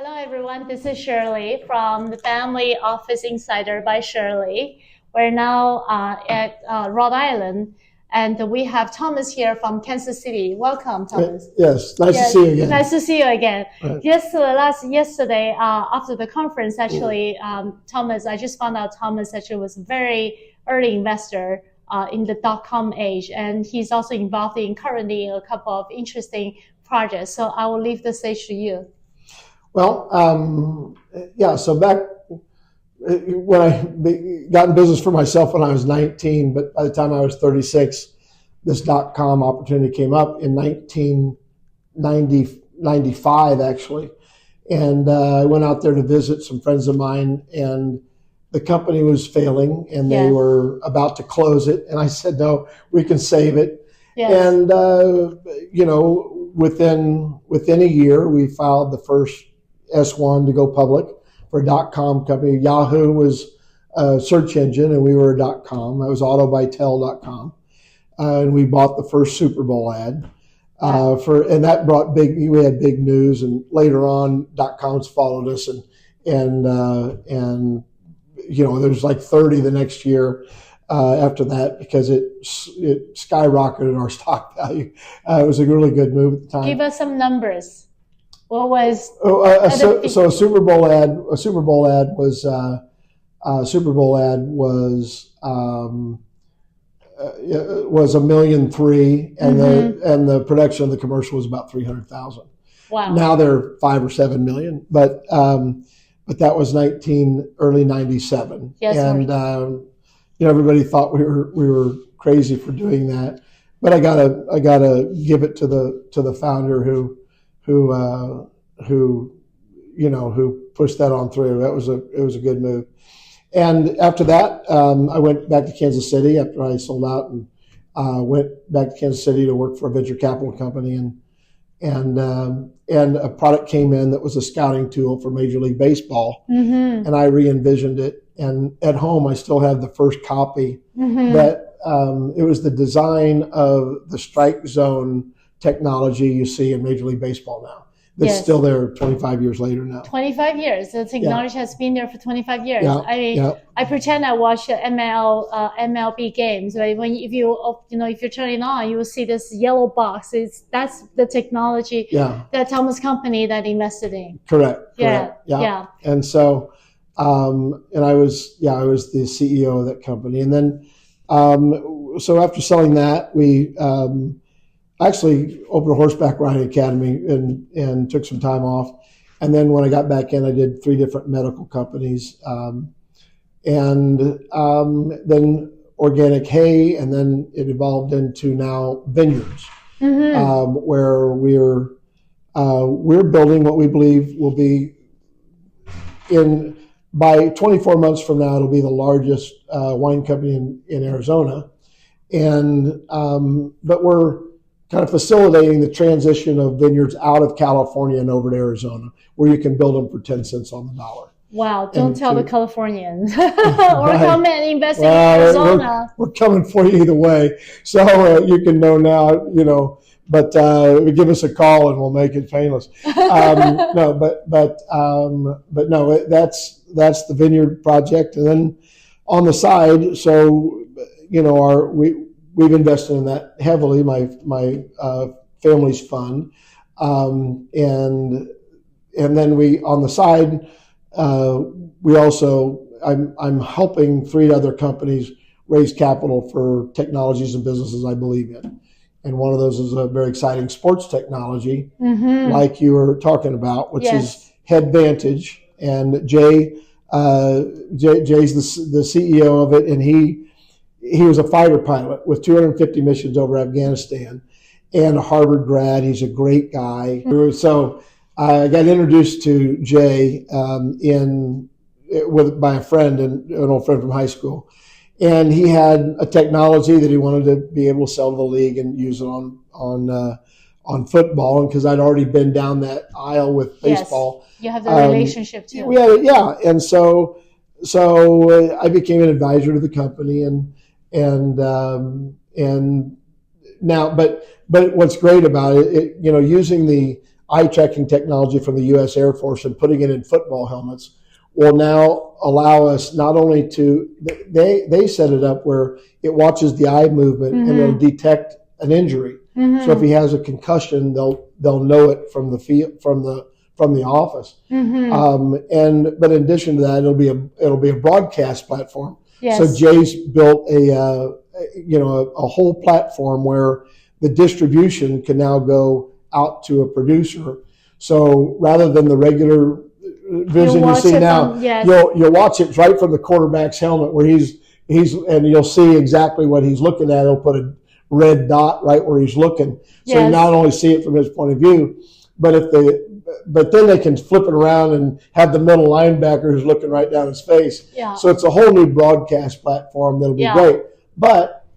Hello everyone, this is Shirley from the Family Office Insider by Shirley. We're now at Rhode Island, and we have Thomas here from Kansas City. Welcome, Thomas. Yes, nice to see you again. Nice to see you again. Right. Yesterday, after the conference, actually, Thomas, I just found out Thomas actually was a very early investor in the .com age, and he's also involved currently in a couple of interesting projects. So I will leave the stage to you. Well, so back when I got in business for myself when I was 19, but by the time I was 36, this .com opportunity came up in 1995, actually. And I went out there to visit some friends of mine, and the company was failing, and they were about to close it. And I said, no, we can save it. Yes. And, within a year, we filed the first S1 to go public for a .com company. Yahoo was a search engine, and we were a .com. That was Auto-by-Tel.com. And we bought the first Super Bowl ad. And that brought we had big news, and later on, .coms followed us, and there's like 30 the next year after that, because it skyrocketed our stock value. It was a really good move at the time. Give us some numbers. What was so a Super Bowl ad was $1.3 million, and the production of the commercial was about 300,000. Wow. Now they're 5 or 7 million, but that was early 97. Yes, and everybody thought we were crazy for doing that, but I gotta give it to the founder who pushed that on through. It was a good move. And after that, I went back to Kansas City after I sold out, and went back to Kansas City to work for a venture capital company, and a product came in that was a scouting tool for Major League Baseball, and I re-envisioned it. And at home, I still have the first copy. That it was the design of the strike zone technology you see in Major League Baseball now. That's still there 25 years later now. 25 years. The technology has been there for 25 years. Yeah. I pretend I watch MLB games. Right? If you turn it on, you will see this yellow box. That's the technology that Thomas company that invested in. Correct. Yeah. And so, and I was the CEO of that company. And then, so after selling that, we actually opened a horseback riding academy and took some time off. And then when I got back in, I did 3 different medical companies, and then organic hay, and then it evolved into now vineyards, where we're building what we believe will be by 24 months from now, it'll be the largest wine company in Arizona, but we're kind of facilitating the transition of vineyards out of California and over to Arizona, where you can build them for 10 cents on the dollar. Wow, don't tell the Californians. Or come and invest in Arizona. We're coming for you either way. So you can know now, but give us a call and we'll make it painless. No, but no, that's the vineyard project. And then on the side, so, we've invested in that heavily, my family's fund. And then we, on the side, we also, I'm helping 3 other companies raise capital for technologies and businesses I believe in. And one of those is a very exciting sports technology, like you were talking about, which is Headvantage. And Jay's the CEO of it, and he was a fighter pilot with 250 missions over Afghanistan, and a Harvard grad. He's a great guy. So I got introduced to Jay by a friend, an old friend from high school, and he had a technology that he wanted to be able to sell to the league and use it on football. And because I'd already been down that aisle with baseball, you have the relationship too. We had and so I became an advisor to the company, and now, but what's great about it, using the eye tracking technology from the U.S. Air Force and putting it in football helmets will now allow us not only to, they set it up where it watches the eye movement and it'll detect an injury. So if he has a concussion, they'll know it from the field, from the office. But in addition to that, it'll be a broadcast platform. Yes. So Jay's built a whole platform where the distribution can now go out to a producer. So rather than the regular vision you see now, you'll watch it right from the quarterback's helmet where he's and you'll see exactly what he's looking at. It'll put a red dot right where he's looking. So you not only see it from his point of view, but then they can flip it around and have the middle linebacker who's looking right down his face. Yeah. So it's a whole new broadcast platform that'll be great. But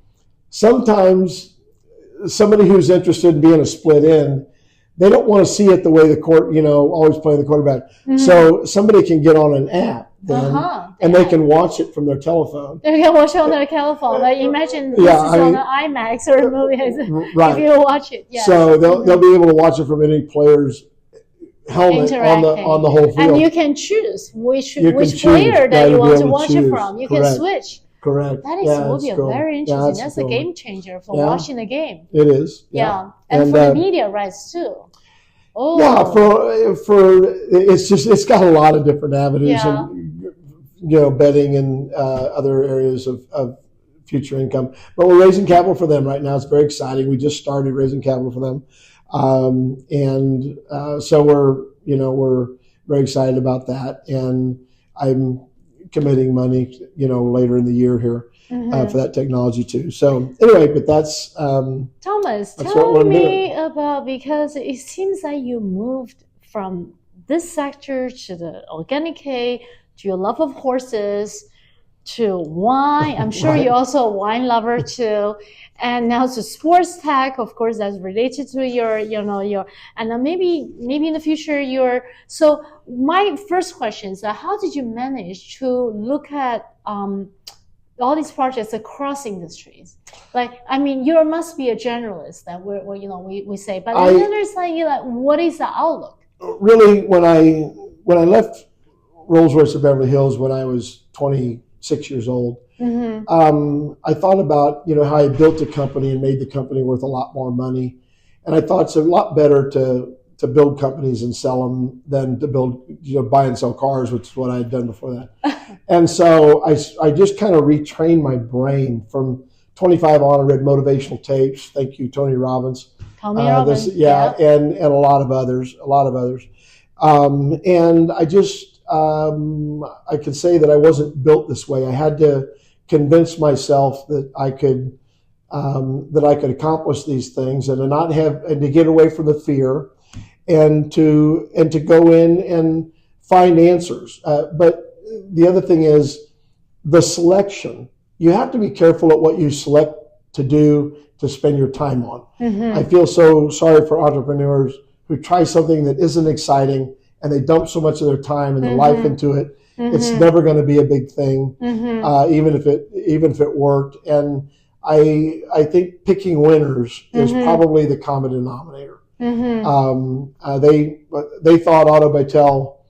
sometimes somebody who's interested in being a split end, they don't want to see it the way always playing the quarterback. So somebody can get on an app then, and they can watch it from their telephone. They can watch it on their telephone. Like imagine this is on an IMAX or a movie. If you watch it. Yeah. So they'll be able to watch it from any player's helmet on the whole field. And you can choose which player that you want to watch it from. You can switch. Correct. That will be very interesting. That's a game changer for watching the game. It is. Yeah. And for the media rights too. Oh. Yeah, for it's got a lot of different avenues and betting and other areas of future income. But we're raising capital for them right now. It's very exciting. We just started raising capital for them. So we're very excited about that. And I'm committing money, later in the year here for that technology too. So anyway, but that's Thomas, tell me about, because it seems like you moved from this sector to the organic hay, to your love of horses, to wine. I'm sure you're also a wine lover too. And now to sports tech, of course, that's related to your, and then maybe in the future so my first question is, how did you manage to look at all these projects across industries? You must be a generalist that we say, but then there's what is the outlook? Really, when I left Rolls-Royce of Beverly Hills when I was 26 years old, I thought about, how I built a company and made the company worth a lot more money. And I thought it's a lot better to build companies and sell them than to buy and sell cars, which is what I had done before that. And so I just kind of retrained my brain from 25 on. I read motivational tapes. Thank you, Tony Robbins. Tony Robbins. And a lot of others. And I just, I could say that I wasn't built this way. I had to convince myself that I could accomplish these things and to get away from the fear and to go in and find answers. But the other thing is the selection. You have to be careful at what you select to do, to spend your time on. I feel so sorry for entrepreneurs who try something that isn't exciting and they dump so much of their time and their life into it. It's never going to be a big thing, even if it worked. And I think picking winners is probably the common denominator. They thought Auto-by-Tel,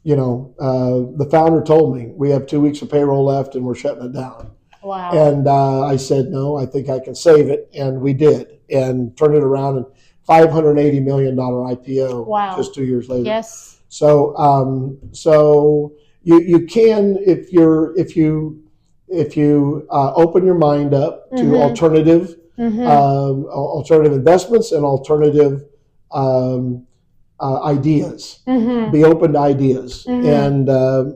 the founder told me, we have 2 weeks of payroll left and we're shutting it down. Wow. And I said, no, I think I can save it. And we did, and turned it around, and $580 million IPO just 2 years later. Yes. So you can, if you open your mind up to alternative investments and alternative ideas. Be open to ideas. And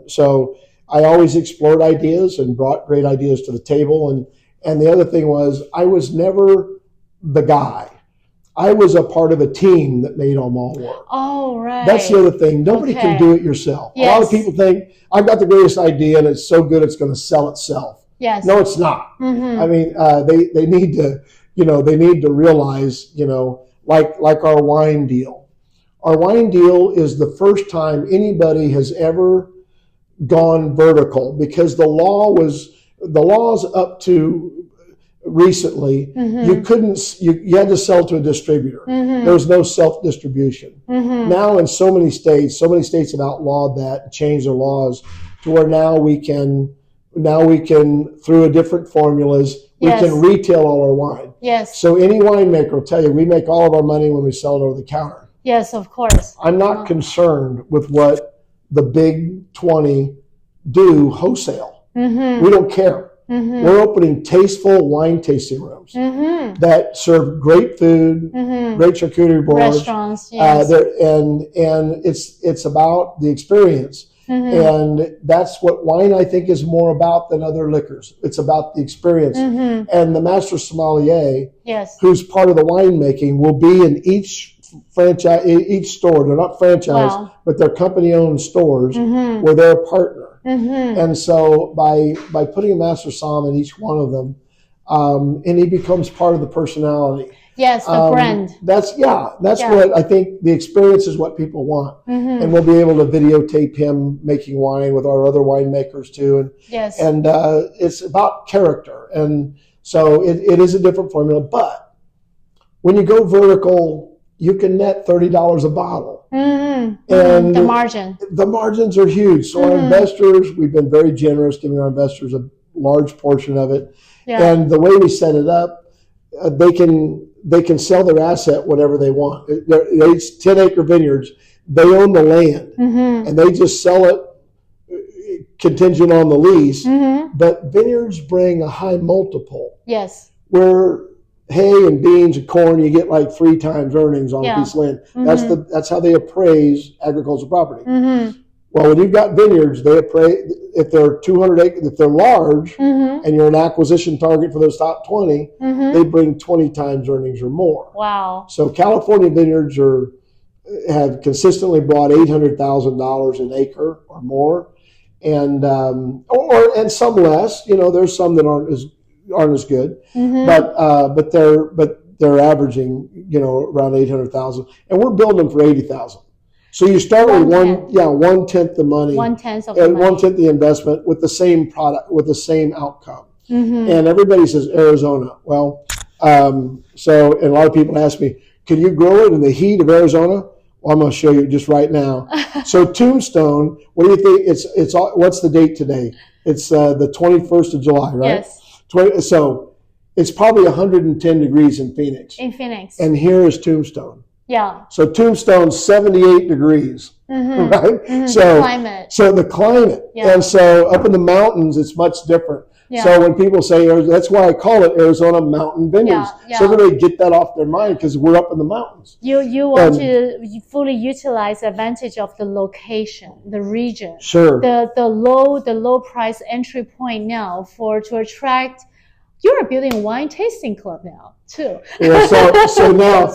so I always explored ideas and brought great ideas to the table. And the other thing was, I was never the guy. I was a part of a team that made them all work. Oh, right. That's the other thing. Nobody can do it yourself. Yes. A lot of people think, I've got the greatest idea and it's so good it's going to sell itself. Yes. No, it's not. I mean, they need to realize, like our wine deal. Our wine deal is the first time anybody has ever gone vertical, because the laws up to recently, you couldn't, you had to sell to a distributor. There was no self-distribution. Now in so many states have outlawed that and changed their laws to where now we can, through a different formulas, we can retail all our wine. Yes. So any winemaker will tell you, we make all of our money when we sell it over the counter. Yes, of course. I'm not concerned with what the big 20 do wholesale. We don't care. We're opening tasteful wine tasting rooms that serve great food, great charcuterie boards, restaurants, yes. And it's about the experience. And that's what wine, I think, is more about than other liquors. It's about the experience. And the master sommelier, who's part of the winemaking, will be in each franchise, each store. They're not franchised, but they're company-owned stores where they're a partner. And so by putting a master som in each one of them, and he becomes part of the personality. Yes, the brand. That's what I think. The experience is what people want, and we'll be able to videotape him making wine with our other winemakers too. And it's about character, and so it is a different formula. But when you go vertical, you can net $30 a bottle. And the margins are huge. So our investors, we've been very generous, giving our investors a large portion of it. And the way we set it up, they can sell their asset whatever they want. It's 10-acre vineyards. They own the land, and they just sell it contingent on the lease. But vineyards bring a high multiple. Yes. Where hay and beans and corn, you get like 3 times earnings on a piece of land. That's how they appraise agricultural property. Well, when you've got vineyards, they appraise, if they're 200 acres, if they're large, and you're an acquisition target for those top 20, they bring 20 times earnings or more. Wow. So California vineyards have consistently brought $800,000 an acre or more, and some less. There's some that aren't as good, but they're averaging around 800,000, and we're building them for 80,000. So you start with 1/10 the money, 1/10 of the money, 1/10 the investment with the same product, with the same outcome. And everybody says Arizona. Well, and a lot of people ask me, can you grow it in the heat of Arizona? Well, I'm going to show you just right now. So Tombstone, what do you think? What's the date today? It's the 21st of July, right? Yes. So it's probably 110 degrees in Phoenix. And here is Tombstone. Yeah. So Tombstone's 78 degrees, right? So the climate. And so up in the mountains, it's much different. So when people say, that's why I call it Arizona Mountain Vineyards. So everybody get that off their mind because we're up in the mountains. You want to fully utilize the advantage of the location, the region. Sure. The low price entry point now to attract. You're building a wine tasting club now too. So now,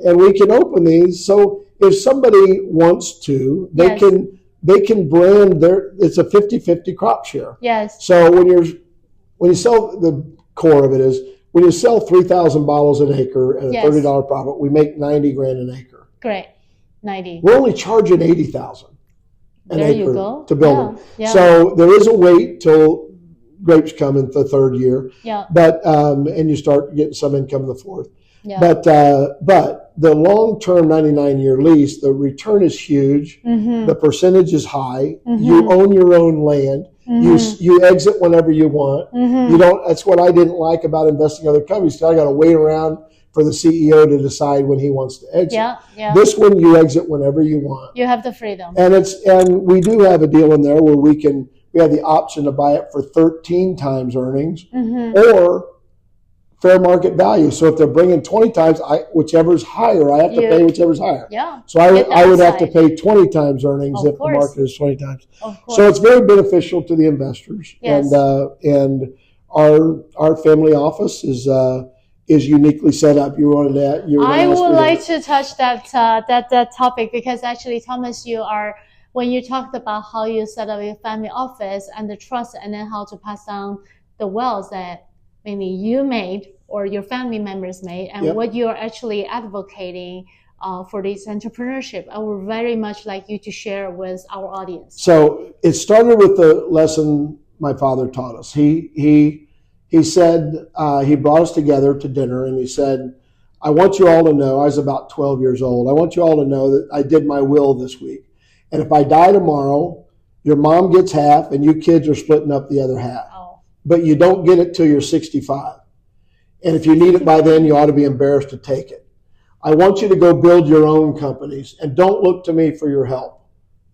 and we can open these. So if somebody wants to, they can brand it's a 50-50 crop share. Yes. So when you sell, the core of it is when you sell 3,000 bottles an acre at a $30 profit, we make $90,000 an acre. Great. 90. We're only charging $80,000 an acre to build them. Yeah. So there is a wait till grapes come in the 3rd year. But and you start getting some income in the 4th. But the long-term 99-year lease, the return is huge. The percentage is high. You own your own land. You exit whenever you want. You don't. That's what I didn't like about investing in other companies. So I got to wait around for the CEO to decide when he wants to exit. This one, you exit whenever you want. You have the freedom. And we do have a deal in there where we have the option to buy it for 13 times earnings or fair market value. So if they're bringing 20 times, whichever's higher, I have to pay whichever's higher. So I would have to pay 20 times earnings if the market is 20 times. So it's very beneficial to the investors. And our family office is uniquely set up. I would like to touch that topic because actually, Thomas, when you talked about how you set up your family office and the trust, and then how to pass down the wealth that maybe you made or your family members made, and what you're actually advocating for this entrepreneurship, I would very much like you to share with our audience. So it started with the lesson my father taught us. He he said, he brought us together to dinner and he said, I want you all to know, I was about 12 years old. I want you all to know that I did my will this week. And if I die tomorrow, your mom gets half and you kids are splitting up the other half. Oh. But you don't get it till you're 65. And if you need it by then, you ought to be embarrassed to take it. I want you to go build your own companies and don't look to me for your help.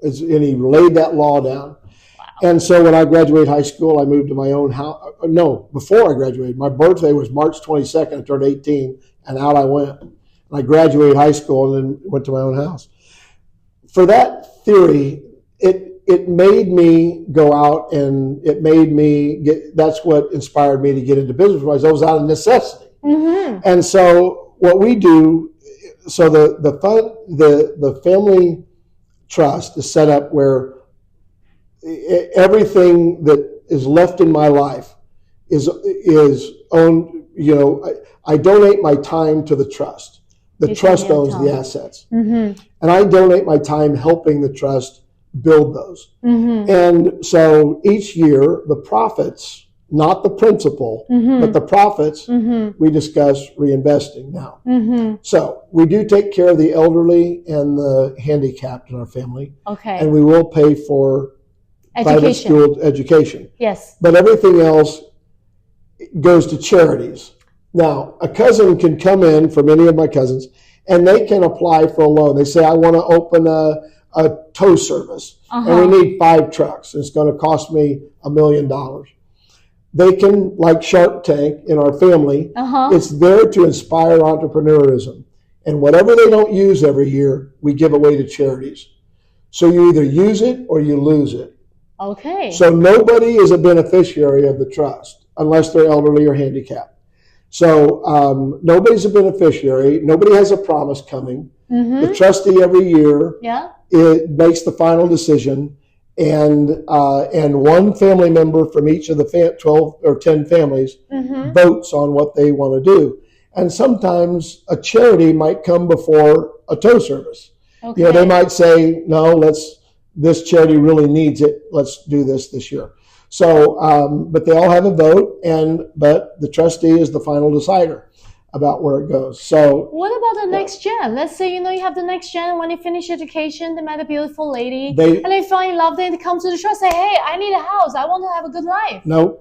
And he laid that law down. Wow. And so when I graduated high school, I moved to my own house. No, before I graduated, my birthday was March 22nd. I turned 18 and out I went. And I graduated high school and then went to my own house. For that theory, it made me go out and it made me that's what inspired me to get into business. I was out of necessity. Mm-hmm. And so what we do, so the family trust is set up where everything that is left in my life is owned. I donate my time to the trust. The trust owns the assets. Mm-hmm. And I donate my time helping the trust build those. Mm-hmm. And so each year, the profits, not the principal, mm-hmm. but the profits, mm-hmm. we discuss reinvesting now. Mm-hmm. So we do take care of the elderly and the handicapped in our family. Okay. And we will pay for private school education. Yes. But everything else goes to charities. Now, a cousin can come in from any of my cousins and they can apply for a loan. They say, I want to open a tow service, uh-huh. and we need 5 trucks. It's going to cost me $1 million. They can, like Shark Tank in our family, uh-huh. it's there to inspire entrepreneurism. And whatever they don't use every year, we give away to charities. So you either use it or you lose it. Okay. So nobody is a beneficiary of the trust unless they're elderly or handicapped. So nobody's a beneficiary. Nobody has a promise coming. Mm-hmm. The trustee every year it makes the final decision, and one family member from each of the 12 or 10 families mm-hmm. votes on what they want to do. And sometimes a charity might come before a tow service. Okay. They might say, no, this charity really needs it. Let's do this year. So, but they all have a vote, but the trustee is the final decider about where it goes. So what about the next gen? Let's say, you have the next gen, when they finish education, they met a beautiful lady, and they fall in love, then they come to the trust, say, hey, I need a house. I want to have a good life. No.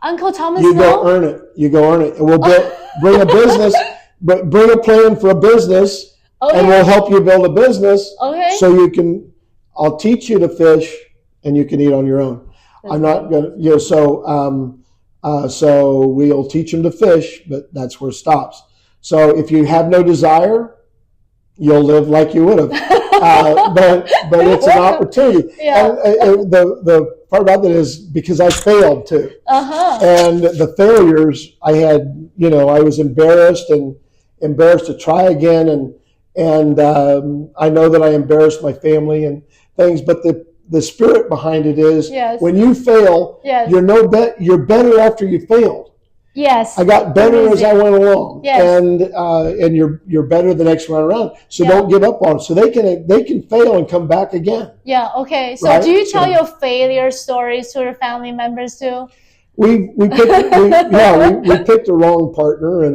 Uncle Thomas, You go earn it. And we'll bring a business, but bring a plan for a business, and we'll help you build a business. Okay. So I'll teach you to fish, and you can eat on your own. That's I'm not going to, so we'll teach them to fish, but that's where it stops. So if you have no desire, you'll live like you would have. But it's an opportunity. Yeah. And the part about that is because I failed too. Uh-huh. And the failures I had, I was embarrassed to try again. And I know that I embarrassed my family and things, but the spirit behind it is when you fail, you're better after you failed. Yes. I got better as I went along. Yes. And you're better the next run around. So don't give up on it. So they can fail and come back again. Yeah, okay. So do you tell your failure stories to your family members too? We picked the wrong partner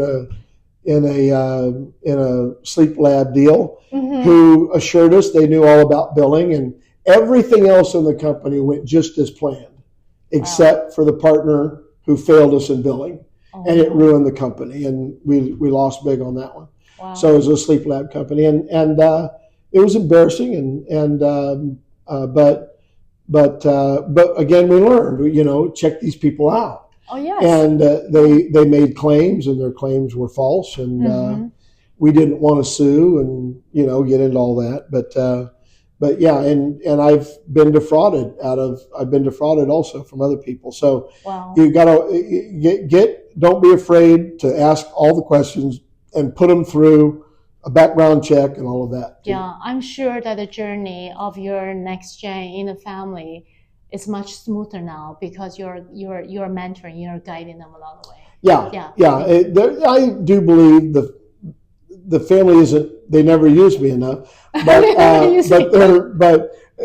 in a sleep lab deal, mm-hmm. who assured us they knew all about billing, and everything else in the company went just as planned, except for the partner who failed us in billing, and it ruined the company, and we lost big on that one. Wow. So it was a sleep lab company, and it was embarrassing, but again we learned, check these people out. Oh yes. And they made claims, and their claims were false, and mm-hmm. We didn't want to sue and get into all that, but yeah, and I've been defrauded also from other people. So you gotta don't be afraid to ask all the questions and put them through a background check and all of that. Yeah, I'm sure that the journey of your next gen in the family is much smoother now because you're mentoring, you're guiding them along the way. Yeah. I do believe the family isn't. They never use me enough, but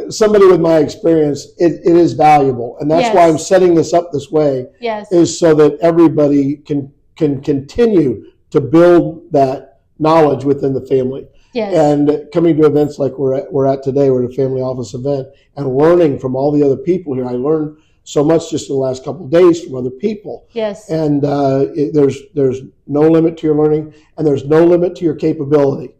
somebody with my experience, it is valuable. And that's why I'm setting this up this way, is so that everybody can continue to build that knowledge within the family. And coming to events like we're at today, we're at a family office event, and learning from all the other people here. I learned so much just in the last couple of days from other people. And there's no limit to your learning, and there's no limit to your capability.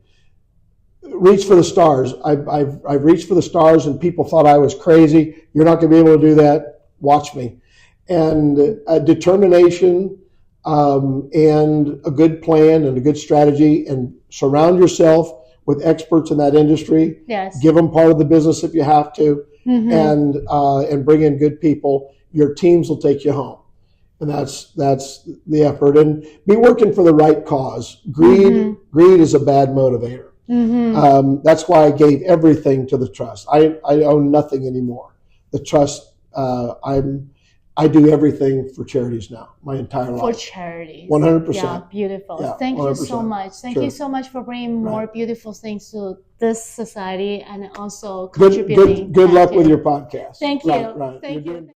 Reach for the stars. I've reached for the stars, and people thought I was crazy. You're not going to be able to do that. Watch me. And determination, and a good plan and a good strategy, and surround yourself with experts in that industry. Give them part of the business if you have to, and bring in good people. Your teams will take you home, and that's the effort. And be working for the right cause. Greed is a bad motivator. That's why I gave everything to the trust. I own nothing anymore. The trust, I do everything for charities now, my entire life. For charities. 100%. Yeah, beautiful. Yeah, Thank 100%. you so much. Thank you so much for bringing more beautiful things to this society, and also contributing. Good luck with your podcast. Thank you. Thank you.